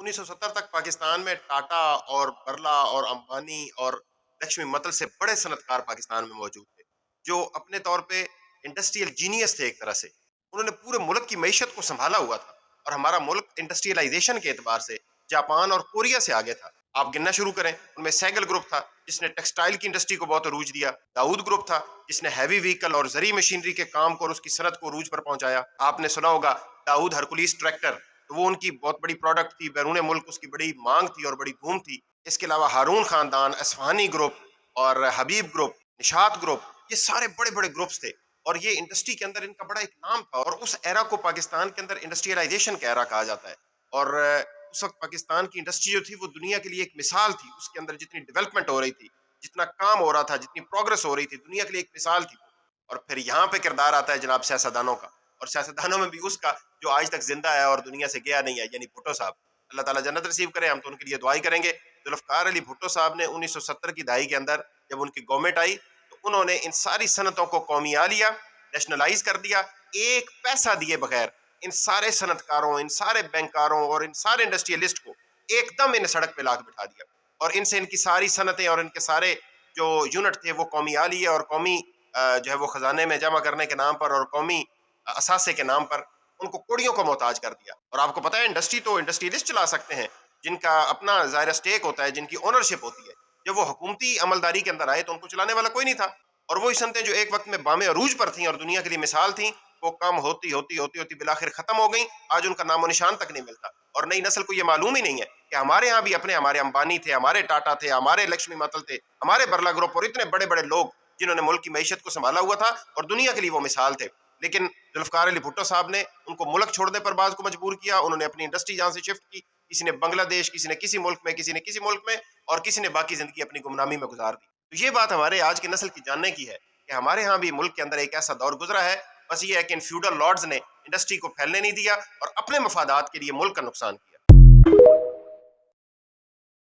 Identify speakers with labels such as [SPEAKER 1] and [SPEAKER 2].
[SPEAKER 1] 1970 तक पाकिस्तान में टाटा और बिरला और अंबानी और लक्ष्मी मतल से बड़े सनतकार पाकिस्तान में मौजूद थे, जो अपने तौर पे इंडस्ट्रियल जीनियस थे एक तरह से। उन्होंने पूरे मुल्क की मईशत को संभाला हुआ था और हमारा मुल्क इंडस्ट्रियलाइजेशन के एतबार से जापान और कोरिया से आगे था। आप गिनना शुरू करें, उनमें सैगल ग्रुप था जिसने टेक्सटाइल की इंडस्ट्री को बहुत अरूज दिया। दाऊद ग्रुप था जिसने हैवी व्हीकल और जरी मशीनरी के काम को और उसकी सनत को अरूज पर पहुंचाया। आपने सुना होगा दाऊद हरकुलिस ट्रैक्टर, तो वो उनकी बहुत बड़ी प्रोडक्ट थी, बैरून मुल्क उसकी बड़ी मांग थी और बड़ी धूम थी। इसके अलावा हारून खानदान, असफानी ग्रुप और हबीब ग्रुप, निशात ग्रुप, ये सारे बड़े बड़े ग्रुप्स थे और ये इंडस्ट्री के अंदर इनका बड़ा एक नाम था और उस एरा को पाकिस्तान के अंदर इंडस्ट्रियलाइजेशन का एरा कहा जाता है। और उस वक्त पाकिस्तान की इंडस्ट्री जो थी वो दुनिया के लिए एक मिसाल थी। उसके अंदर जितनी डेवलपमेंट हो रही थी, जितना काम हो रहा था, जितनी प्रोग्रेस हो रही थी, दुनिया के लिए एक मिसाल थी। और फिर यहाँ पे किरदार आता है जनाब सियासतदानों का, और सियासतदानों में भी उसका जो आज तक जिंदा है और दुनिया से गया नहीं है, यानी भुट्टो साहब। अल्लाह ताला जन्नत नसीब करे, हम तो उनके लिए दुआई करेंगे। जुल्फ़िकार अली भुट्टो साहब ने 1970 की दहाई के अंदर जब उनकी गवर्नमेंट आई तो उन्होंने इन सारी सनतों को कौमिया लिया, नेशनलाइज कर दिया, एक पैसा दिए बगैर इन सारे सनतकारों, इन सारे बैंकारों और इन सारे इंडस्ट्रियलिस्ट को एकदम इन सड़क पे ला के बिठा दिया और इनसे इनकी सारी सनतें और इनके सारे जो यूनिट थे वो कौमिया लिए और कौमी जो है वो खजाने में जमा करने के नाम पर और कौमी असासे के नाम पर उनको कोड़ियों को मोहताज कर दिया। और आपको पता है इंडस्ट्री तो इंडस्ट्रियलिस्ट चला सकते हैं जिनका अपना ज़ाहिर स्टेक होता है, जिनकी ओनरशिप होती है। जब वो हुकूमती अमलदारी के अंदर आए तो उनको चलाने वाला कोई नहीं था और वही सनतें जो एक वक्त में बामे अरूज पर थीं और दुनिया के लिए मिसाल थीं, वो कम होती होती होती होती बिलाखिर खत्म हो गई। आज उनका नामो निशान तक नहीं मिलता और नई नस्ल को ये मालूम ही नहीं है कि हमारे यहाँ भी अपने हमारे अंबानी थे, हमारे टाटा थे, हमारे लक्ष्मी मतल थे, हमारे बिरला ग्रुप और इतने बड़े बड़े लोग जिन्होंने मुल्क की मईशत को संभाला हुआ था और दुनिया के लिए वो मिसाल थे। लेकिन जुल्फ़िकार अली भुट्टो साहब ने उनको मुल्क छोड़ने पर बाज़ को मजबूर किया। उन्होंने अपनी इंडस्ट्री जहाँ से शिफ्ट की, किसी ने बांग्लादेश, किसी ने किसी मुल्क में, किसी ने किसी मुल्क में और किसी ने बाकी ज़िंदगी अपनी गुमनामी में गुजार दी। तो ये बात हमारे आज की नस्ल की जानने की है कि हमारे यहाँ भी मुल्क के अंदर एक ऐसा दौर गुजरा है। बस ये है कि इन फ्यूडल लॉर्ड्स ने इंडस्ट्री को फैलने नहीं दिया और अपने मफादात के लिए मुल्क का नुकसान किया।